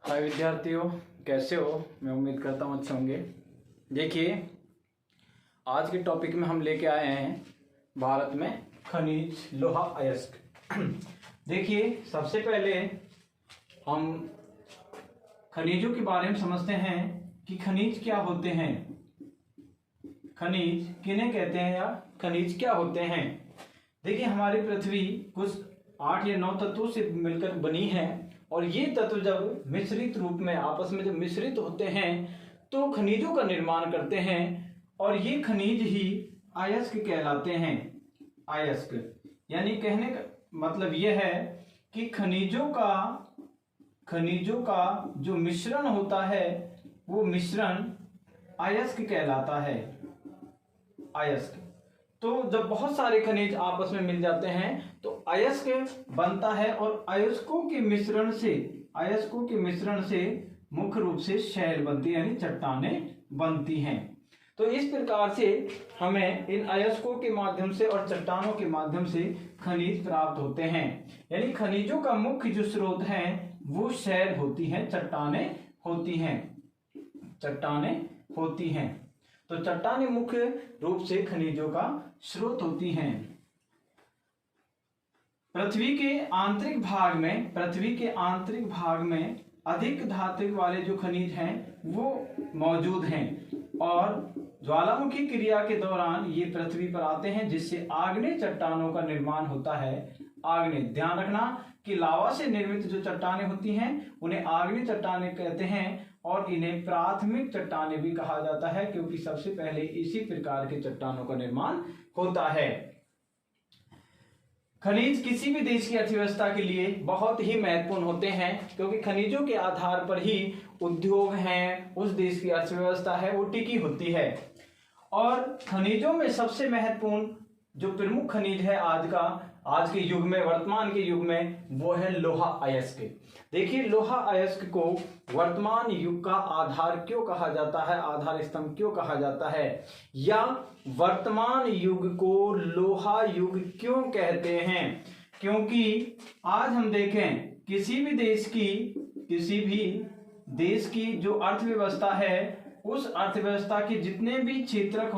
हाय विद्यार्थियों, कैसे हो? मैं उम्मीद करता हूँ अच्छे होंगे। देखिए, आज के टॉपिक में हम लेके आए हैं भारत में खनिज, लोहा, अयस्क। देखिए, सबसे पहले हम खनिजों के बारे में समझते हैं कि खनिज क्या होते हैं, खनिज किन्हें कहते हैं या खनिज क्या होते हैं। देखिए, हमारी पृथ्वी कुछ 8 या 9 तत्वों से मिलकर बनी है और ये तत्व जब मिश्रित रूप में आपस में जब मिश्रित होते हैं तो खनिजों का निर्माण करते हैं और ये खनिज ही अयस्क कहलाते हैं। अयस्क यानी कहने का मतलब यह है कि खनिजों का जो मिश्रण होता है वो मिश्रण अयस्क कहलाता है। अयस्क तो जब बहुत सारे खनिज आपस में मिल जाते हैं तो अयस्क बनता है और अयस्कों के मिश्रण से मुख्य रूप से शैल बनती है, यानी चट्टानें बनती हैं। तो इस प्रकार से हमें इन अयस्कों के माध्यम से और चट्टानों के माध्यम से खनिज प्राप्त होते हैं। यानी खनिजों का मुख्य जो स्रोत है वो शैल होती है, चट्टानें होती हैं। तो चट्टानें मुख्य रूप से खनिजों का स्रोत होती हैं। पृथ्वी के आंतरिक भाग में अधिक धातु वाले जो खनिज हैं वो मौजूद हैं और ज्वालामुखी क्रिया के दौरान ये पृथ्वी पर आते हैं, जिससे आग्नेय चट्टानों का निर्माण होता है। आग्नेय, ध्यान रखना कि लावा से निर्मित जो चट्टानें होती हैं उन्हें आग्नेय चट्टानें कहते हैं और इन्हें प्राथमिक चट्टानें भी कहा जाता है, क्योंकि सबसे पहले इसी प्रकार के चट्टानों का निर्माण होता है। खनिज किसी भी देश की अर्थव्यवस्था के लिए बहुत ही महत्वपूर्ण होते हैं, क्योंकि खनिजों के आधार पर ही उद्योग हैं, उस देश की अर्थव्यवस्था है वो टिकी होती है। और खनिजों में सबसे महत्वपूर्ण जो प्रमुख खनिज है आज के युग में, वर्तमान के युग में, वो है लोहा अयस्क। देखिए, लोहा अयस्क को वर्तमान युग का आधार क्यों कहा जाता है, आधार स्तंभ क्यों कहा जाता है, या वर्तमान युग को लोहा युग क्यों कहते हैं? क्योंकि आज हम देखें किसी भी देश की जो अर्थव्यवस्था है उस अर्थव्यवस्था के जितने भी क्षेत्रक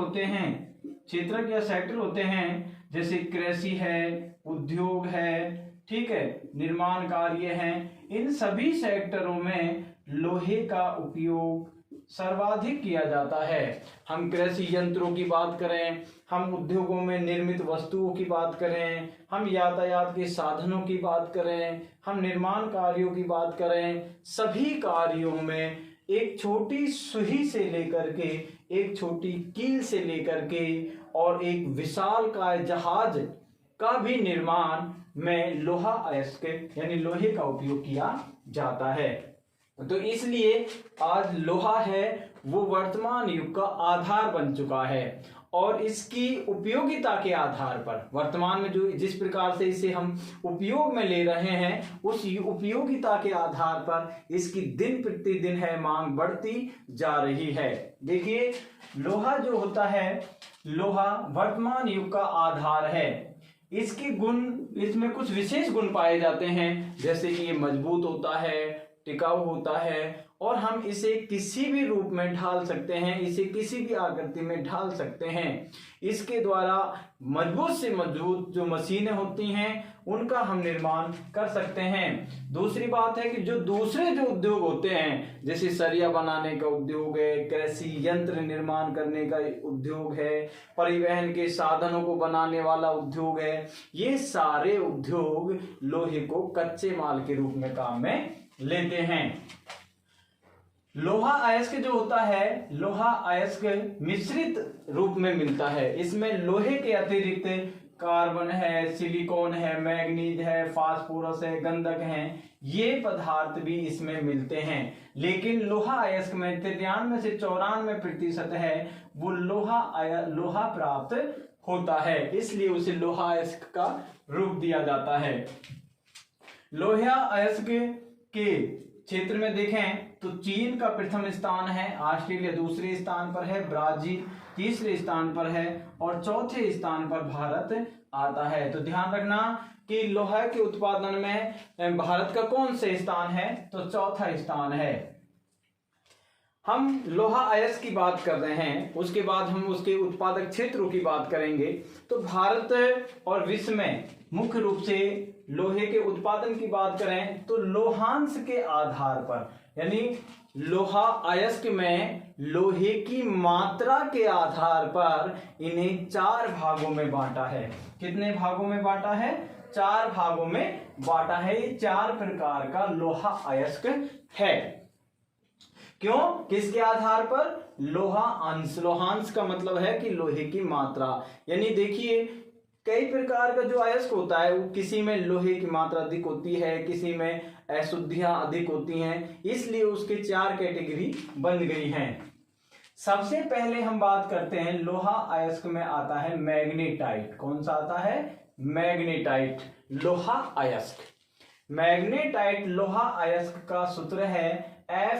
या सेक्टर होते हैं, जैसे कृषि है, उद्योग है, ठीक है, निर्माण कार्य हैं, इन सभी सेक्टरों में लोहे का उपयोग सर्वाधिक किया जाता है। हम कृषि यंत्रों की बात करें, हम उद्योगों में निर्मित वस्तुओं की बात करें, हम यातायात के साधनों की बात करें, हम निर्माण कार्यों की बात करें, सभी कार्यों में एक छोटी सुई से लेकर के, एक छोटी कील से लेकर के और एक विशालकाय जहाज का भी निर्माण में लोहा अयस्क यानी लोहे का उपयोग किया जाता है। तो इसलिए आज लोहा है वो वर्तमान युग का आधार बन चुका है और इसकी उपयोगिता के आधार पर वर्तमान में जो जिस प्रकार से इसे हम उपयोग में ले रहे हैं उस उपयोगिता के आधार पर इसकी दिन प्रतिदिन है मांग बढ़ती जा रही है। देखिए, लोहा जो होता है, लोहा वर्तमान युग का आधार है। इसके गुण, इसमें कुछ विशेष गुण पाए जाते हैं, जैसे कि ये मजबूत होता है, टिकाऊ होता है और हम इसे किसी भी रूप में ढाल सकते हैं, इसे किसी भी आकृति में ढाल सकते हैं। इसके द्वारा मजबूत से मजबूत जो मशीनें होती हैं उनका हम निर्माण कर सकते हैं। दूसरी बात है कि जो दूसरे जो उद्योग होते हैं, जैसे सरिया बनाने का उद्योग है, कृषि यंत्र निर्माण करने का उद्योग है, परिवहन के साधनों को बनाने वाला उद्योग है, ये सारे उद्योग लोहे को कच्चे माल के रूप में काम में लेते हैं। लोहा अयस्क जो होता है, लोहा अयस्क मिश्रित रूप में मिलता है। इसमें लोहे के अतिरिक्त कार्बन है, सिलिकॉन है, मैग्नीज है, फास्फोरस है, गंधक है, ये पदार्थ भी इसमें मिलते हैं। लेकिन लोहा अयस्क में 93 से 94% है वो लोहा प्राप्त होता है, इसलिए उसे लोहा अयस्क का रूप दिया जाता है। लोहा अयस्क के क्षेत्र में देखें तो चीन का प्रथम स्थान है, ऑस्ट्रेलिया दूसरे स्थान पर है, ब्राजील तीसरे स्थान पर है और चौथे स्थान पर भारत आता है। तो ध्यान रखना कि लोहा के उत्पादन में भारत का कौन से स्थान है? तो चौथा स्थान है। हम लोहा अयस्क की बात कर रहे हैं, उसके बाद हम उसके उत्पादक क्षेत्रों की बात करेंगे। तो भारत और विश्व में मुख्य रूप से लोहे के उत्पादन की बात करें तो लोहांश के आधार पर, यानी लोहा अयस्क में लोहे की मात्रा के आधार पर इन्हें 4 भागों में बांटा है। कितने भागों में बांटा है? 4 भागों में बांटा है। ये 4 प्रकार का लोहा अयस्क है। क्यों? किसके आधार पर? लोहा अंश। लोहांश का मतलब है कि लोहे की मात्रा, यानी देखिए कई प्रकार का जो अयस्क होता है वो किसी में लोहे की मात्रा अधिक होती है, किसी में अशुद्धियां अधिक होती हैं, इसलिए उसके 4 कैटेगरी बन गई हैं। सबसे पहले हम बात करते हैं लोहा अयस्क में आता है मैग्नेटाइट। कौन सा आता है? मैग्नेटाइट लोहा अयस्क। मैग्नेटाइट लोहा अयस्क का सूत्र है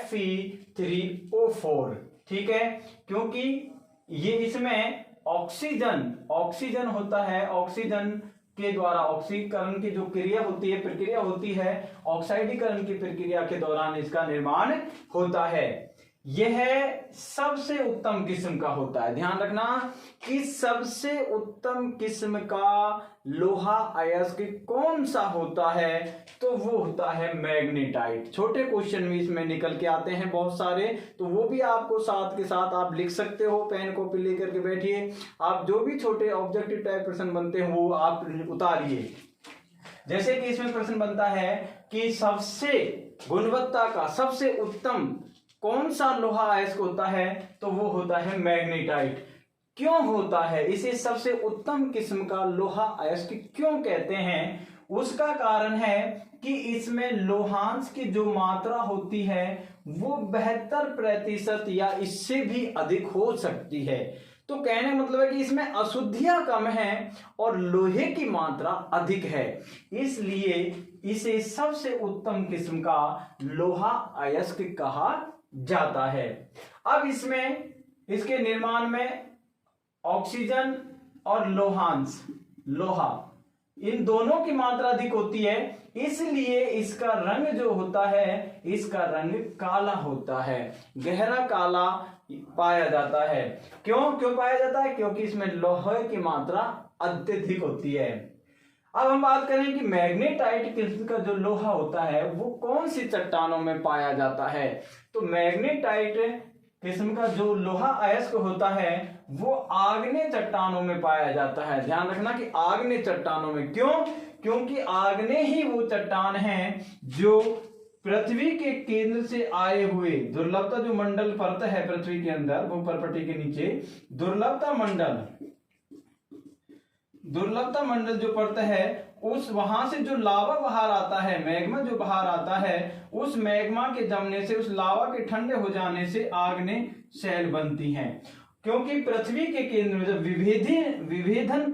Fe3O4। ठीक है, क्योंकि ये इसमें ऑक्सीजन होता है, ऑक्सीजन के द्वारा ऑक्सीकरण की जो क्रिया होती है, प्रक्रिया होती है, ऑक्साइडीकरण की प्रक्रिया के दौरान इसका निर्माण होता है। यह सबसे उत्तम किस्म का होता है। ध्यान रखना कि सबसे उत्तम किस्म का लोहा अयस्क कौन सा होता है? तो वो होता है मैग्नेटाइट। छोटे क्वेश्चन भी इसमें निकल के आते हैं बहुत सारे, तो वो भी आपको साथ के साथ आप लिख सकते हो। पेन कॉपी लेकर के बैठिए, आप जो भी छोटे ऑब्जेक्टिव टाइप प्रश्न बनते हैं वो आप उतारिए। जैसे कि इसमें प्रश्न बनता है कि सबसे गुणवत्ता का सबसे उत्तम कौन सा लोहा अयस्क होता है? तो वो होता है मैग्नेटाइट। क्यों होता है? इसे सबसे उत्तम किस्म का लोहा अयस्क क्यों कहते हैं? उसका कारण है कि इसमें लोहांश की जो मात्रा होती है वो 72% या इससे भी अधिक हो सकती है। तो कहने मतलब है कि इसमें अशुद्धियां कम हैं और लोहे की मात्रा अधिक है, इसलिए इसे सबसे उत्तम किस्म का लोहा अयस्क कहा जाता है। अब इसमें इसके निर्माण में ऑक्सीजन और लोहांश, लोहा, इन दोनों की मात्रा अधिक होती है, इसलिए इसका रंग जो होता है, इसका रंग काला होता है, गहरा काला पाया जाता है। क्यों पाया जाता है? क्योंकि इसमें लोहे की मात्रा अत्यधिक होती है। अब हम बात करें कि मैग्नेटाइट किस्म का जो लोहा होता है वो कौन सी चट्टानों में पाया जाता है? तो मैग्नेटाइट किस्म का जो लोहा अयस्क होता है वो आग्नेय चट्टानों में पाया जाता है। ध्यान रखना कि आग्नेय चट्टानों में। क्यों? क्योंकि आग्नेय ही वो चट्टान है जो पृथ्वी के केंद्र से आए हुए दुर्लभता जो मंडल परत है पृथ्वी के अंदर, वो परपटी के नीचे दुर्लभता मंडल जो परत है, उस वहां से जो लावा बाहर आता है, मैग्मा जो बाहर आता है, उस मैग्मा के जमने से, उस लावा के ठंडे हो जाने से आग्नेय शैल बनती हैं। क्योंकि पृथ्वी के केंद्र में जब विभेदन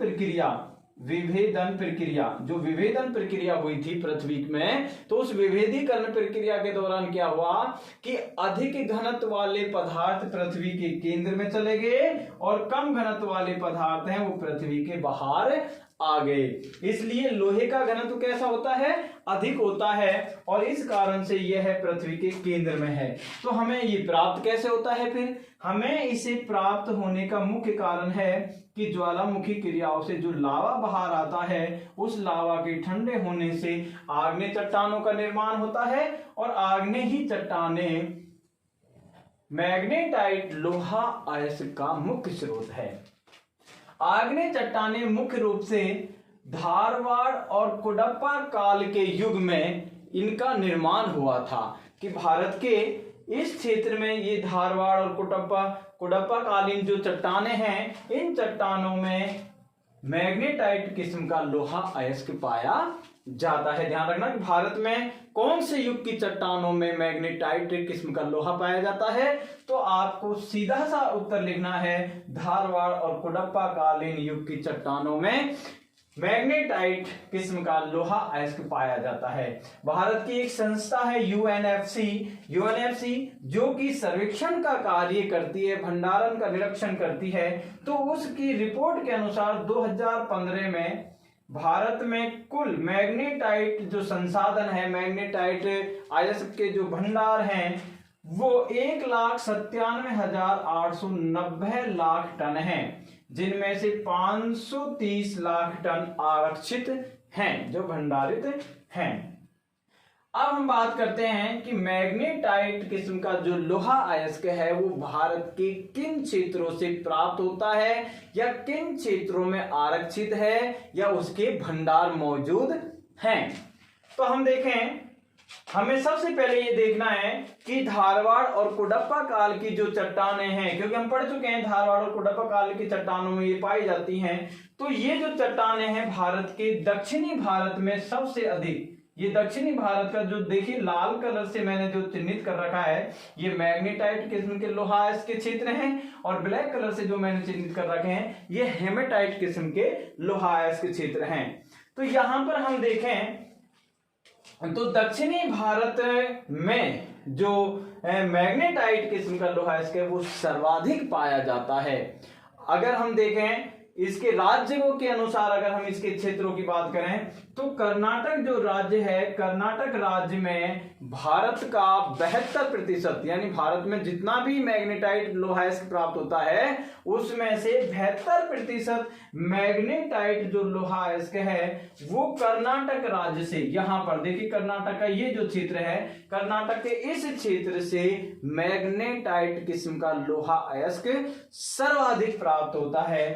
प्रक्रिया हुई थी पृथ्वी में, तो उस विभेदीकरण प्रक्रिया के दौरान क्या हुआ कि अधिक घनत्व वाले पदार्थ पृथ्वी के केंद्र में चले गए और कम घनत्व वाले पदार्थ हैं वो पृथ्वी के बाहर आ गए। इसलिए लोहे का घनत्व कैसा होता है? अधिक होता है, और इस कारण से यह पृथ्वी के केंद्र में है। तो हमें ये प्राप्त कैसे होता है? फिर हमें इसे प्राप्त होने का मुख्य कारण है कि ज्वालामुखी क्रियाओं से जो लावा बाहर आता है, उस लावा के ठंडे होने से आग्नेय चट्टानों का निर्माण होता है, और आग्नेय ही चट्टानें मैग्नेटाइट लोहा अयस्क का मुख्य स्रोत है। आग्नेय चट्टानें मुख्य रूप से धारवाड़ और कुडप्पा काल के युग में इनका निर्माण हुआ था, कि भारत के इस क्षेत्र में ये धारवाड़ और कुडप्पा कालीन जो चट्टानें हैं, इन चट्टानों में मैग्नेटाइट किस्म का लोहा अयस्क पाया जाता है। ध्यान रखना कि भारत में कौन से युग की चट्टानों में मैग्नेटाइट किस्म का लोहा पाया जाता है? तो आपको सीधा सा उत्तर लिखना है, धारवाड़ और कुडप्पा कालीन युग की चट्टानों में मैग्नेटाइट किस्म का लोहा अयस्क पाया जाता है। भारत की एक संस्था है यूएनएफसी, जो कि सर्वेक्षण का कार्य करती है, भंडारण का निरीक्षण करती है। तो उसकी रिपोर्ट के अनुसार 2015 में भारत में कुल मैग्नेटाइट जो संसाधन है, मैग्नेटाइट अयस्क के जो भंडार हैं वो 1,97,890 लाख टन हैं, जिनमें से 530 लाख टन आरक्षित हैं, जो भंडारित हैं। अब हम बात करते हैं कि मैग्नेटाइट किस्म का जो लोहा अयस्क है वो भारत के किन क्षेत्रों से प्राप्त होता है या किन क्षेत्रों में आरक्षित है या उसके भंडार मौजूद हैं। तो हम देखें, हमें सबसे पहले ये देखना है कि धारवाड़ और कुडप्पा काल की जो चट्टानें हैं, क्योंकि हम पढ़ चुके हैं धारवाड़ और कुडप्पा काल की चट्टानों में ये पाई जाती हैं, तो ये जो चट्टानें हैं भारत के दक्षिणी भारत में सबसे अधिक, ये दक्षिणी भारत का जो देखिए लाल कलर से मैंने जो चिन्हित कर रखा है ये मैग्नेटाइट किस्म के लोहा अयस्क के क्षेत्र हैं, और ब्लैक कलर से जो मैंने चिन्हित कर रखे हैं ये हेमेटाइट किस्म के लोहा अयस्क के क्षेत्र हैं। तो यहां पर हम देखें तो दक्षिणी भारत में जो मैग्नेटाइट किस्म का लोहा अयस्क है वो सर्वाधिक पाया जाता है। अगर हम देखें इसके राज्यों के अनुसार, अगर हम इसके क्षेत्रों की बात करें तो कर्नाटक जो राज्य है, कर्नाटक राज्य में भारत का 72% यानी भारत में जितना भी मैग्नेटाइट लोहा अयस्क प्राप्त होता है उसमें से 72% मैग्नेटाइट जो लोहा अयस्क है वो कर्नाटक राज्य से, यहां पर देखिए कर्नाटक का ये जो क्षेत्र है, कर्नाटक के इस क्षेत्र से मैग्नेटाइट किस्म का लोहा अयस्क सर्वाधिक प्राप्त होता है।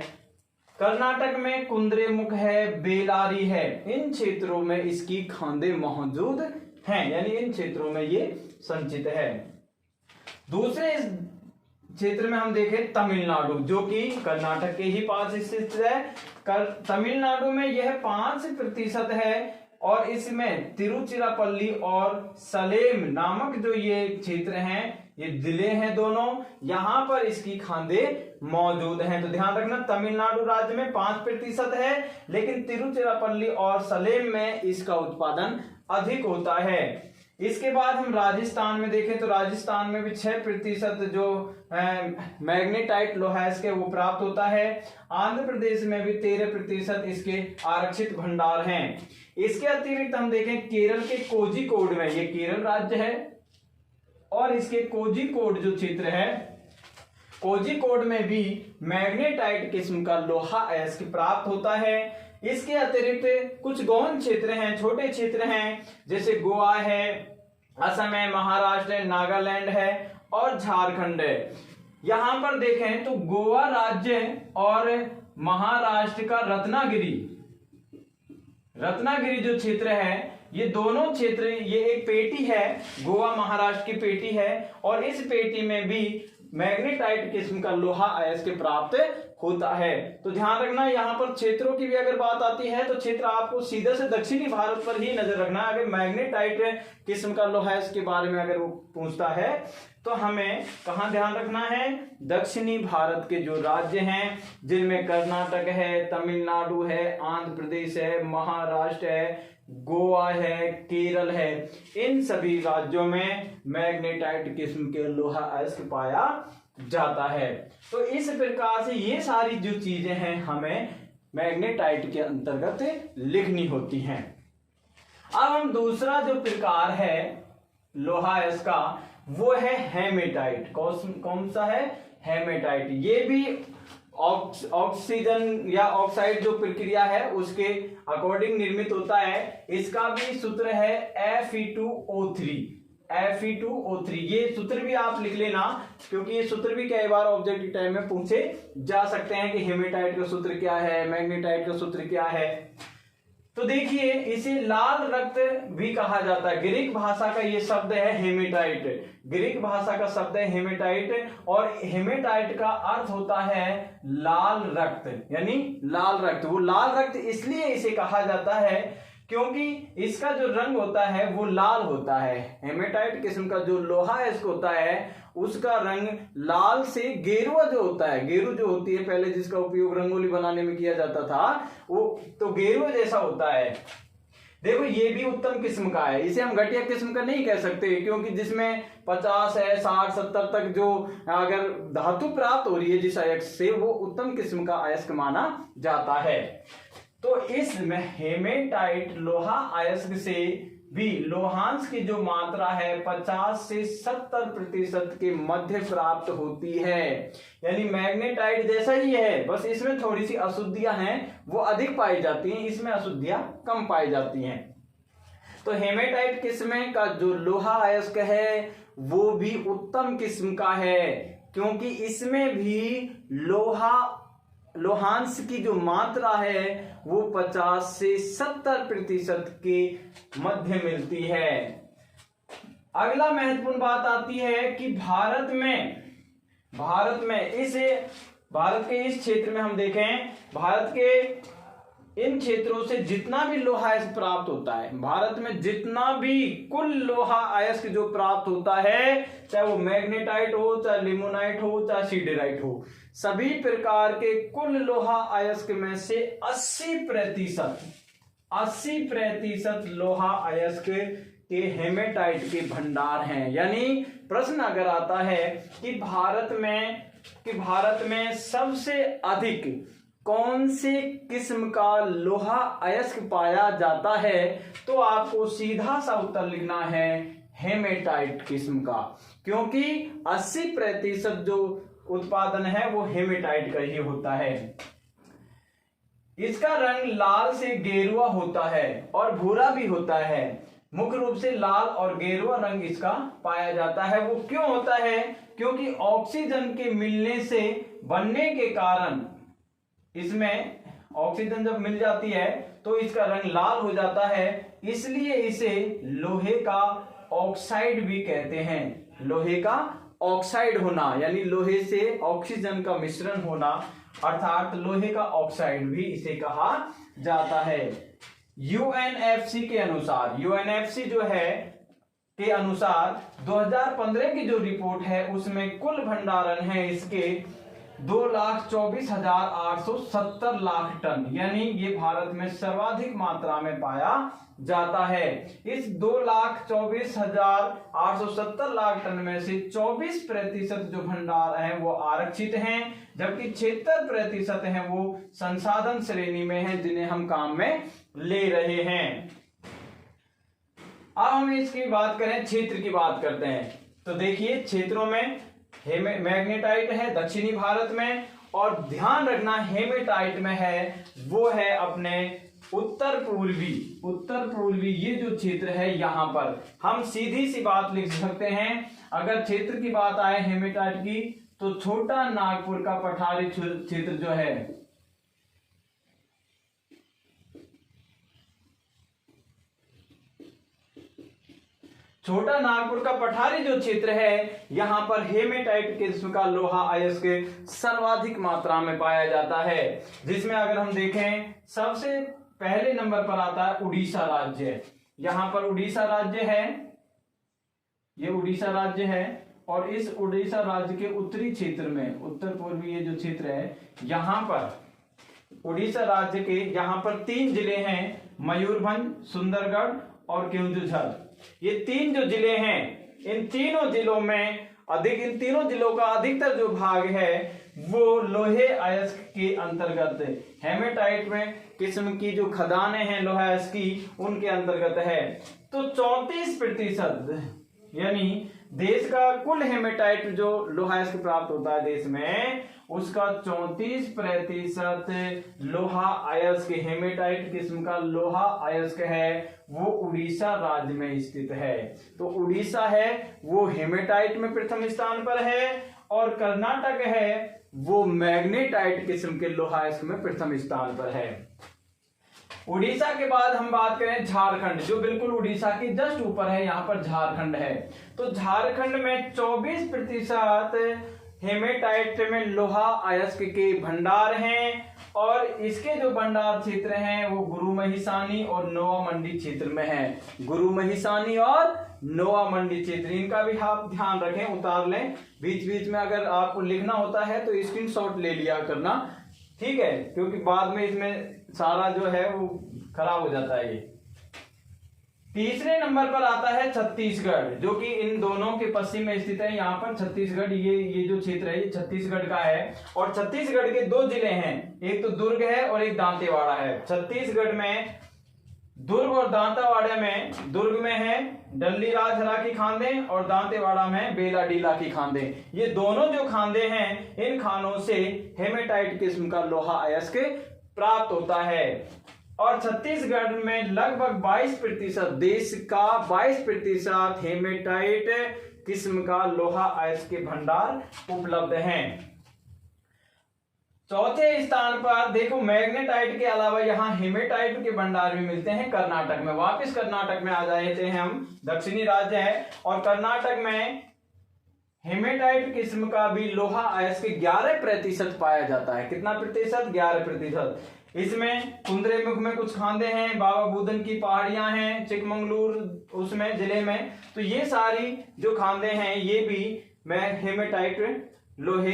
कर्नाटक में कुंद्रेमुख है, बेलारी है, इन क्षेत्रों में इसकी खांदे मौजूद हैं, यानी इन क्षेत्रों में ये संचित है। दूसरे क्षेत्र में हम देखें तमिलनाडु, जो कि कर्नाटक के ही पास स्थित है। तमिलनाडु में यह 5% है और इसमें तिरुचिरापल्ली और सलेम नामक जो ये क्षेत्र हैं, ये जिले हैं दोनों, यहां पर इसकी खांदे मौजूद हैं। तो ध्यान रखना तमिलनाडु राज्य में 5% है, लेकिन तिरुचिरापल्ली और सलेम में इसका उत्पादन अधिक होता है। इसके बाद हम राजस्थान में देखें तो राजस्थान में भी 6% जो मैग्नेटाइट लोहा अयस्क है वो प्राप्त होता है। आंध्र प्रदेश में भी 13% इसके आरक्षित भंडार हैं। इसके अतिरिक्त हम देखें केरल के कोझिकोड में, ये केरल राज्य है और इसके कोझिकोड जो क्षेत्र है, कोझिकोड में भी मैग्नेटाइट किस्म का लोहा अयस्क प्राप्त होता है। इसके अतिरिक्त कुछ गौण क्षेत्र हैं, छोटे क्षेत्र हैं, जैसे गोवा है, असम है, महाराष्ट्र है, नागालैंड है और झारखंड है। यहां पर देखें तो गोवा राज्य और महाराष्ट्र का रत्नागिरी जो क्षेत्र है, ये दोनों क्षेत्र, ये एक पेटी है, गोवा महाराष्ट्र की पेटी है और इस पेटी में भी मैग्नेटाइट किस्म का लोहा अयस्क प्राप्त होता है। तो ध्यान रखना यहां पर क्षेत्रों की भी अगर बात आती है तो क्षेत्र आपको सीधे से दक्षिणी भारत पर ही नजर रखना है। अगर मैग्नेटाइट किस्म का लोहा अयस्क के बारे में अगर वो पूछता है तो हमें कहां ध्यान रखना है, दक्षिणी भारत के जो राज्य हैं जिनमें कर्नाटक है, तमिलनाडु है, आंध्र प्रदेश है, महाराष्ट्र है, गोवा है, केरल है, इन सभी राज्यों में मैग्नेटाइट किस्म के लोहा अयस्क पाया जाता है। तो इस प्रकार से ये सारी जो चीजें हैं हमें मैग्नेटाइट के अंतर्गत लिखनी होती हैं। अब हम दूसरा जो प्रकार है लोहा अयस्क का वो है हेमेटाइट। कौन सा है? हेमेटाइट। ये भी ऑक्सीजन या ऑक्साइड जो प्रक्रिया है उसके अकॉर्डिंग निर्मित होता है। इसका भी सूत्र है Fe2O3। ये सूत्र भी आप लिख लेना, क्योंकि ये सूत्र भी कई बार ऑब्जेक्टिव टाइम में पूछे जा सकते हैं कि हेमेटाइट का सूत्र क्या है, मैग्नेटाइट का सूत्र क्या है। तो देखिए इसे लाल रक्त भी कहा जाता है। ग्रीक भाषा का ये शब्द है हेमेटाइट, ग्रीक भाषा का शब्द है हेमेटाइट और हेमेटाइट का अर्थ होता है लाल रक्त, यानी लाल रक्त। वो लाल रक्त इसलिए इसे कहा जाता है क्योंकि इसका जो रंग होता है वो लाल होता है। हेमेटाइट किस्म का जो लोहा अयस्क होता है उसका रंग लाल से गेरुआ जो होता है, गेरू जो होती है पहले जिसका उपयोग रंगोली बनाने में किया जाता था, वो तो गेरुआ जैसा होता है। देखो ये भी उत्तम किस्म का है, इसे हम घटिया किस्म का नहीं कह सकते, क्योंकि जिसमें 50 है 60 70 तक जो अगर धातु प्राप्त हो रही है जिस अयस्क से, वो उत्तम किस्म का अयस्क माना जाता है। तो इसमें हेमेटाइट लोहा अयस्क से भी लोहांश की जो मात्रा है 50 से 70% के मध्य प्राप्त होती है। यानी मैग्नेटाइट जैसा ही है, बस इसमें थोड़ी सी अशुद्धियां हैं, वो अधिक पाई जाती हैं, इसमें अशुद्धियां कम पाई जाती हैं। तो हेमेटाइट किस्म का जो लोहा अयस्क है वो भी उत्तम किस्म का है, क्योंकि इसमें भी लोहांश की जो मात्रा है वो 50 से 70% के मध्य मिलती है। अगला महत्वपूर्ण बात आती है कि भारत के इस क्षेत्र में हम देखें, भारत के इन क्षेत्रों से जितना भी लोहा अयस्क प्राप्त होता है, भारत में जितना भी कुल लोहा अयस्क जो प्राप्त होता है, चाहे वो मैग्नेटाइट हो, चाहे लिमोनाइट हो, चाहे सीडेराइट हो, सभी प्रकार के कुल लोहा अयस्क में से 80% लोहा अयस्क के हेमेटाइट के भंडार हैं। यानी प्रश्न अगर आता है कि भारत में सबसे अधिक कौन से किस्म का लोहा अयस्क पाया जाता है, तो आपको सीधा सा उत्तर लिखना है हेमेटाइट किस्म का, क्योंकि 80% जो उत्पादन है वो हेमेटाइट का ही होता है। इसका रंग लाल से गेरुआ होता है और भूरा भी होता है। मुख्य रूप से लाल और गेरुआ रंग इसका पाया जाता है। वो क्यों होता है? क्योंकि ऑक्सीजन के मिलने से बनने के कारण इसमें ऑक्सीजन जब मिल जाती है तो इसका रंग लाल हो जाता है, इसलिए इसे लोहे का ऑक्साइड भी कहते हैं। लोहे का ऑक्साइड होना यानी लोहे से ऑक्सीजन का मिश्रण होना, अर्थात लोहे का ऑक्साइड भी इसे कहा जाता है। यूएनएफसी के अनुसार, यूएनएफसी जो है के अनुसार 2015 की जो रिपोर्ट है उसमें कुल भंडारण है इसके 2,24,870 लाख टन, यानी ये भारत में सर्वाधिक मात्रा में पाया जाता है। इस 2,24,870 लाख टन में से 24% जो भंडार हैं वो आरक्षित हैं, जबकि 76% हैं वो संसाधन श्रेणी में हैं, जिन्हें हम काम में ले रहे हैं। अब हम इसकी बात करें, क्षेत्र की बात करते हैं, तो देखिए क्षेत्रों में मैग्नेटाइट है दक्षिणी भारत में, और ध्यान रखना हेमेटाइट में है वो है अपने उत्तर पूर्वी ये जो क्षेत्र है यहां पर हम सीधी सी बात लिख सकते हैं। अगर क्षेत्र की बात आए हेमेटाइट की, तो छोटा नागपुर का पठारी क्षेत्र जो है, छोटा नागपुर का पठारी जो क्षेत्र है, यहां पर हेमेटाइट किस्म का लोहा अयस्क सर्वाधिक मात्रा में पाया जाता है। जिसमें अगर हम देखें सबसे पहले नंबर पर आता है उड़ीसा राज्य। यहां पर उड़ीसा राज्य है, ये उड़ीसा राज्य है, और इस उड़ीसा राज्य के उत्तरी क्षेत्र में, उत्तर पूर्वी ये जो क्षेत्र है, यहां पर उड़ीसा राज्य के यहां पर 3 जिले हैं, मयूरभंज, सुंदरगढ़ और केंदुझर। ये 3 जो जिले हैं, इन तीनों जिलों का अधिकतर जो भाग है वो लोहे अयस्क के अंतर्गत, हेमेटाइट में किस्म की जो खदानें हैं लोहा अयस्क की, उनके अंतर्गत है। तो 34% यानी देश का कुल हेमेटाइट जो लोहा अयस्क प्राप्त होता है देश में, उसका 34% लोहा अयस्क, हेमेटाइट किस्म का लोहा अयस्क है, वो उड़ीसा राज्य में स्थित है। तो उड़ीसा है वो हेमेटाइट में प्रथम स्थान पर है, और कर्नाटक है वो मैग्नेटाइट किस्म के लोहा अयस्क में प्रथम स्थान पर है। उड़ीसा के बाद हम बात करें झारखंड, जो बिल्कुल उड़ीसा के जस्ट ऊपर है, यहां पर झारखंड है। तो झारखंड में 24% हेमेटाइट में लोहा अयस्क के भंडार हैं, और इसके जो भंडार क्षेत्र हैं वो गुरुमहिसानी और नोआ मंडी क्षेत्र में है। गुरुमहिसानी और नोआ मंडी क्षेत्र, इनका भी आप ध्यान रखें, उतार लें, बीच बीच में अगर आपको लिखना होता है तो स्क्रीनशॉट ले लिया करना, ठीक है, क्योंकि बाद में इसमें सारा जो है वो खराब हो जाता है। ये तीसरे नंबर पर आता है छत्तीसगढ़, जो कि इन दोनों के पश्चिम में स्थित है। यहाँ पर छत्तीसगढ़, ये जो क्षेत्र है ये छत्तीसगढ़ का है, और छत्तीसगढ़ के 2 जिले हैं, एक तो दुर्ग है और एक दांतेवाड़ा है। छत्तीसगढ़ में दुर्ग और दांतेवाड़ा में, दुर्ग में है डल्ली राजहरा की खांदें और दांतेवाड़ा में बेला डीला की खांदें। ये दोनों जो खांदें हैं, इन खानों से हेमेटाइट किस्म का लोहा अयस्क प्राप्त होता है। और छत्तीसगढ़ में लगभग 22% देश का 22% हेमेटाइट किस्म का लोहा अयस्क के भंडार उपलब्ध हैं। चौथे स्थान पर देखो मैग्नेटाइट के अलावा यहाँ हेमेटाइट के भंडार भी मिलते हैं कर्नाटक में। वापस कर्नाटक में आ जाते हैं हम, दक्षिणी राज्य है और कर्नाटक में हेमेटाइट किस्म का भी लोहा अयस्क 11% पाया जाता है। कितना प्रतिशत? 11%। इसमें कुंद्रेमुख में कुछ खांदे हैं, बाबा बुदन की पहाड़ियां हैं चिकमंगलूर उसमें जिले में, तो ये सारी जो खांदे हैं ये भी हेमेटाइट लोहे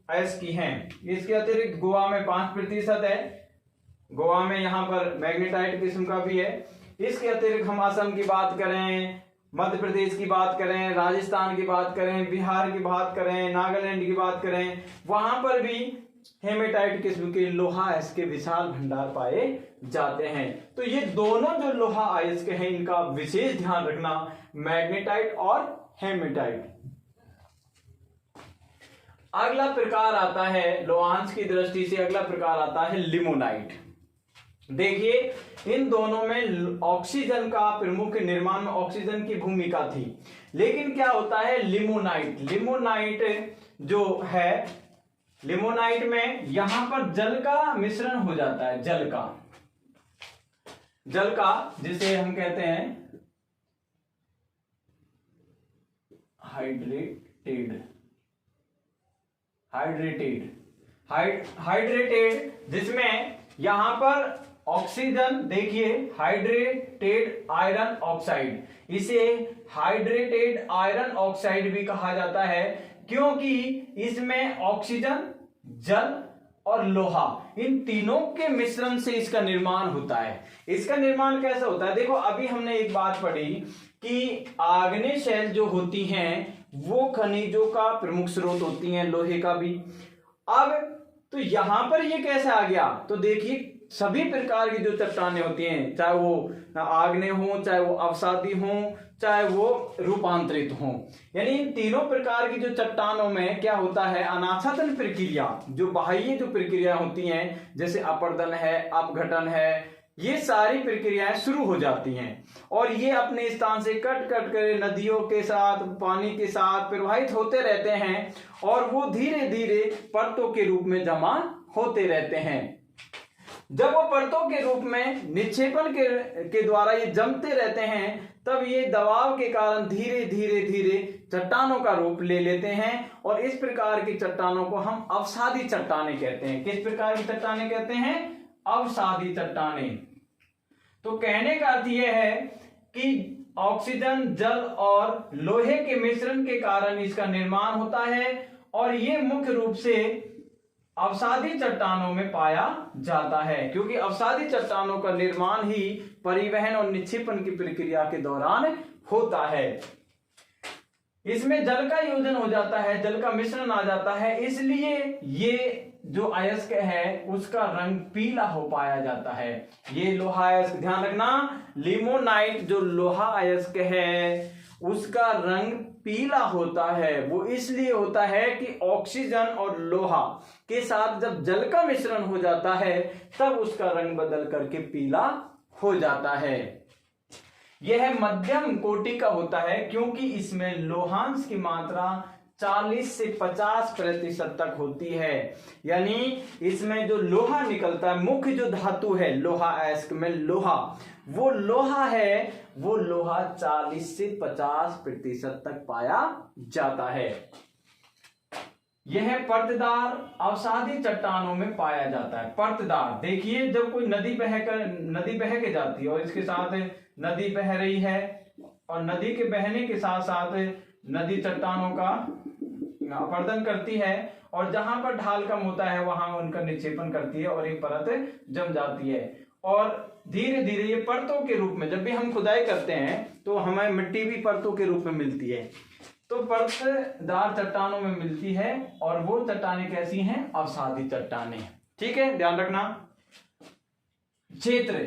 अयस्क की हैं। इसके अतिरिक्त गोवा में 5% है, गोवा में यहाँ पर मैग्नेटाइट किस्म का भी है। इसके अतिरिक्त हम असम की बात करें, मध्य प्रदेश की बात करें, राजस्थान की बात करें, बिहार की बात करें, नागालैंड की बात करें, वहां पर भी हेमेटाइट किस्म के लोहा अयस्क के विशाल भंडार पाए जाते हैं। तो ये दोनों जो लोहा अयस्क हैं इनका विशेष ध्यान रखना, मैग्नेटाइट और हेमेटाइट। अगला प्रकार आता है लोहांश की दृष्टि से, अगला प्रकार आता है लिमोनाइट। देखिए इन दोनों में ऑक्सीजन का प्रमुख निर्माण में ऑक्सीजन की भूमिका थी, लेकिन क्या होता है लिमोनाइट, लिमोनाइट जो है, लिमोनाइट में यहां पर जल का मिश्रण हो जाता है, जल का जिसे हम कहते हैं हाइड्रेटेड, जिसमें यहां पर ऑक्सीजन, देखिए हाइड्रेटेड आयरन ऑक्साइड, इसे हाइड्रेटेड आयरन ऑक्साइड भी कहा जाता है क्योंकि इसमें ऑक्सीजन, जल और लोहा इन तीनों के मिश्रण से इसका निर्माण होता है। इसका निर्माण कैसे होता है? देखो अभी हमने एक बात पढ़ी कि आग्नेय शैल जो होती हैं वो खनिजों का प्रमुख स्रोत होती हैं, लोहे का भी। अब तो यहां पर ये कैसे आ गया? तो देखिए सभी प्रकार की जो चट्टानें होती हैं, चाहे वो आग्नेय हो, चाहे वो अवसादी हो, चाहे वो रूपांतरित हो, यानी इन तीनों प्रकार की जो चट्टानों में क्या होता है, अनाच्छादन प्रक्रिया, जो बाह्य जो प्रक्रिया होती हैं जैसे अपर्दन है, अपघटन है, ये सारी प्रक्रियाएं शुरू हो जाती हैं और ये अपने स्थान से कट कर नदियों के साथ, पानी के साथ प्रवाहित होते रहते हैं और वो धीरे धीरे परतों के रूप में जमा होते रहते हैं। जब वो परतों के रूप में निक्षेपण के द्वारा ये जमते रहते हैं, तब ये दबाव के कारण धीरे धीरे धीरे चट्टानों का रूप ले लेते हैं और इस प्रकार की चट्टानों को हम अवसादी चट्टानें कहते हैं। किस प्रकार की चट्टानें कहते हैं? अवसादी चट्टानें। तो कहने का अर्थ यह है कि ऑक्सीजन, जल और लोहे के मिश्रण के कारण इसका निर्माण होता है और ये मुख्य रूप से अवसादी चट्टानों में पाया जाता है, क्योंकि अवसादी चट्टानों का निर्माण ही परिवहन और निक्षेपण की प्रक्रिया के दौरान होता है। इसमें जल का योजन हो जाता है, जल का मिश्रण आ जाता है, इसलिए ये जो अयस्क है उसका रंग पीला हो पाया जाता है। ये लोहा अयस्क, ध्यान रखना, लिमोनाइट जो लोहा अयस्क है उसका रंग पीला होता है। वो इसलिए होता है कि ऑक्सीजन और लोहा के साथ जब जल का मिश्रण हो जाता है तब उसका रंग बदल करके पीला हो जाता है। यह मध्यम कोटि का होता है क्योंकि इसमें लोहांश की मात्रा 40 से 50% तक होती है, यानी इसमें जो लोहा निकलता है, मुख्य जो धातु है लोहा अयस्क में, लोहा, वो लोहा है, वो लोहा 40 से 50% तक पाया जाता है। यह परतदार अवसादी चट्टानों में पाया जाता है। परतदार, देखिए जब कोई नदी बह के जाती है और इसके साथ नदी बह रही है और नदी के बहने के साथ साथ नदी चट्टानों का अपर्दन करती है और जहां पर ढाल कम होता है वहां उनका निक्षेपण करती है और एक परत जम जाती है और धीरे धीरे ये परतों के रूप में, जब भी हम खुदाई करते हैं तो हमें मिट्टी भी परतों के रूप में मिलती है, तो परतदार चट्टानों में मिलती है और वो चट्टानें कैसी हैं? अवसादी चट्टानें। ठीक है, ध्यान रखना। क्षेत्र,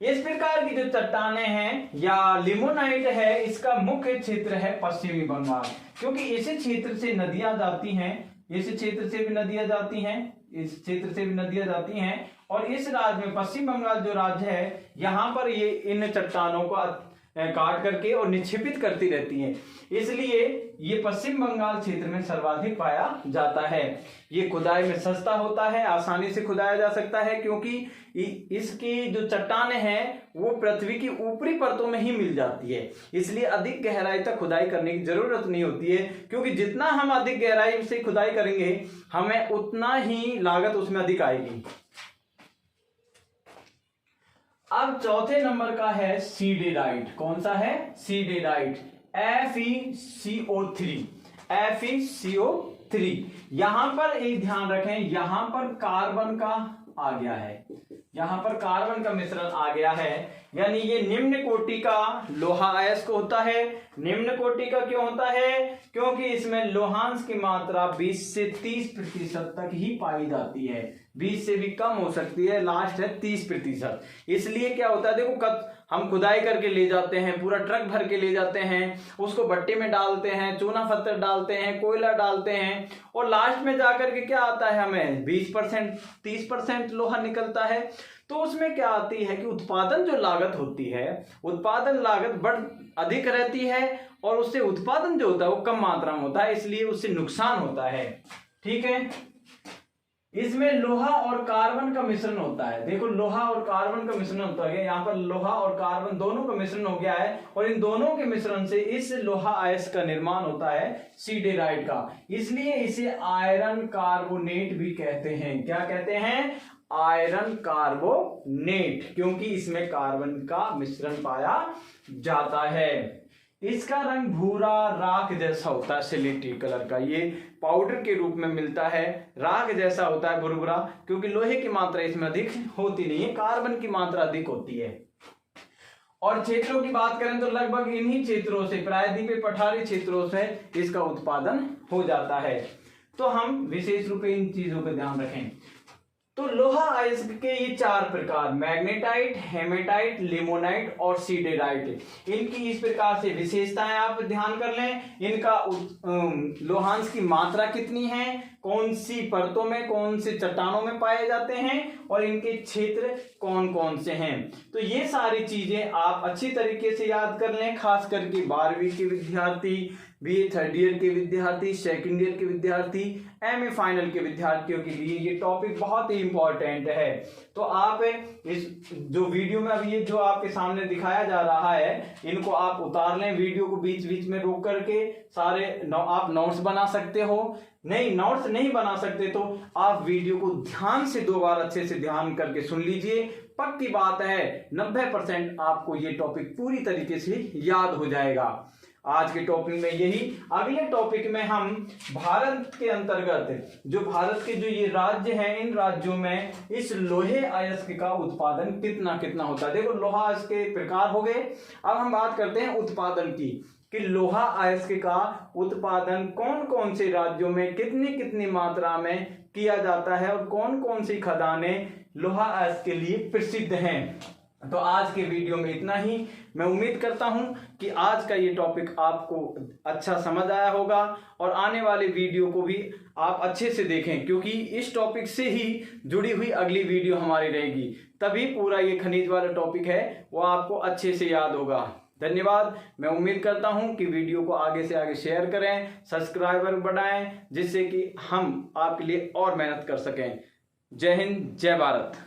इस प्रकार की जो चट्टानें हैं या लिमोनाइट है, इसका मुख्य क्षेत्र है पश्चिमी बंगाल, क्योंकि इस क्षेत्र से नदियां जाती हैं, इस क्षेत्र से भी नदियां जाती हैं, इस क्षेत्र से भी नदियां जाती हैं, और इस राज्य में पश्चिम बंगाल जो राज्य है, यहाँ पर ये इन चट्टानों को काट करके और निक्षेपित करती रहती है, इसलिए ये पश्चिम बंगाल क्षेत्र में सर्वाधिक पाया जाता है। ये खुदाई में सस्ता होता है, आसानी से खुदाया जा सकता है, क्योंकि इसकी जो चट्टानें हैं वो पृथ्वी की ऊपरी परतों में ही मिल जाती है, इसलिए अधिक गहराई तक खुदाई करने की जरूरत नहीं होती है, क्योंकि जितना हम अधिक गहराई से खुदाई करेंगे हमें उतना ही लागत उसमें अधिक आएगी। अब चौथे नंबर का है सीडेराइट। कौन सा है? Siderite, FeCO3, FeCO3। यहां पर एक ध्यान रखें, यहां पर कार्बन का आ गया है, यहां पर कार्बन का मिश्रण आ गया है, यानी ये निम्न कोटि का लोहा अयस्क होता है। निम्न कोटि का क्यों होता है? क्योंकि इसमें लोहांश की मात्रा 20 से 30% तक ही पाई जाती है, 20 से भी कम हो सकती है, लास्ट है 30%। इसलिए क्या होता है, देखो हम खुदाई करके ले जाते हैं, पूरा ट्रक भर के ले जाते हैं, उसको भट्टी में डालते हैं, चूना पत्थर डालते हैं, कोयला डालते हैं, और लास्ट में जाकर के क्या आता है, हमें 20% 30% लोहा निकलता है। तो उसमें क्या आती है कि उत्पादन जो लागत होती है, उत्पादन लागत बढ़ अधिक रहती है, और उससे उत्पादन जो होता है वो कम मात्रा में होता है, इसलिए उससे नुकसान होता है। ठीक है, इसमें लोहा और कार्बन का मिश्रण होता है। देखो, लोहा और कार्बन का मिश्रण होता है, यहाँ पर लोहा और कार्बन दोनों का मिश्रण हो गया है, और इन दोनों के मिश्रण से इस लोहा अयस्क का निर्माण होता है सीडेराइट का, इसलिए इसे आयरन कार्बोनेट भी कहते हैं। क्या कहते हैं? आयरन कार्बोनेट, क्योंकि इसमें कार्बन का मिश्रण पाया जाता है। इसका रंग भूरा राख जैसा होता है, सिलेटी कलर का, ये पाउडर के रूप में मिलता है, राख जैसा होता है, भुरभुरा, क्योंकि लोहे की मात्रा इसमें अधिक होती नहीं है, कार्बन की मात्रा अधिक होती है। और क्षेत्रों की बात करें तो लगभग इन्हीं क्षेत्रों से, प्रायद्वीपीय पठारी क्षेत्रों से इसका उत्पादन हो जाता है। तो हम विशेष रूप से इन चीजों का ध्यान रखें। तो लोहा अयस्क के ये 4 प्रकार, मैग्नेटाइट, हेमेटाइट, लिमोनाइट और सीडेराइट, इनकी इस प्रकार से विशेषताएं आप ध्यान कर लें। इनका लोहांश की मात्रा कितनी है, कौन सी परतों में, कौन से चट्टानों में पाए जाते हैं, और इनके क्षेत्र कौन कौन से हैं। तो ये सारी चीजें आप अच्छी तरीके से याद कर लें, खास करके 12वीं के विद्यार्थी, BA 3rd ईयर के विद्यार्थी, 2nd ईयर के विद्यार्थी, MA फाइनल के विद्यार्थियों के लिए ये टॉपिक बहुत ही इंपॉर्टेंट है। तो आप इस जो वीडियो में अभी ये जो आपके सामने दिखाया जा रहा है, इनको आप उतार लें, वीडियो को बीच बीच में रोक करके सारे आप नोट्स बना सकते हो। नहीं, नोट्स नहीं बना सकते तो आप वीडियो को ध्यान से 2 बार अच्छे से ध्यान करके सुन लीजिए, पक्की बात है 90% आपको ये टॉपिक पूरी तरीके से याद हो जाएगा। आज के टॉपिक में यही। अगले टॉपिक में हम भारत के अंतर्गत जो भारत के जो ये राज्य हैं, इन राज्यों में इस लोहे अयस्क का उत्पादन कितना कितना होता है। देखो, लोहा अयस्क के प्रकार हो गए, अब हम बात करते हैं उत्पादन की, कि लोहा अयस्क का उत्पादन कौन कौन से राज्यों में कितनी कितनी मात्रा में किया जाता है, और कौन कौन सी खदानें लोहा अयस्क के लिए प्रसिद्ध हैं। तो आज के वीडियो में इतना ही। मैं उम्मीद करता हूं कि आज का ये टॉपिक आपको अच्छा समझ आया होगा, और आने वाले वीडियो को भी आप अच्छे से देखें, क्योंकि इस टॉपिक से ही जुड़ी हुई अगली वीडियो हमारी रहेगी, तभी पूरा ये खनिज वाला टॉपिक है वो आपको अच्छे से याद होगा। धन्यवाद। मैं उम्मीद करता हूं कि वीडियो को आगे से आगे शेयर करें, सब्सक्राइबर बढ़ाएं, जिससे कि हम आपके लिए और मेहनत कर सकें। जय हिंद, जय भारत।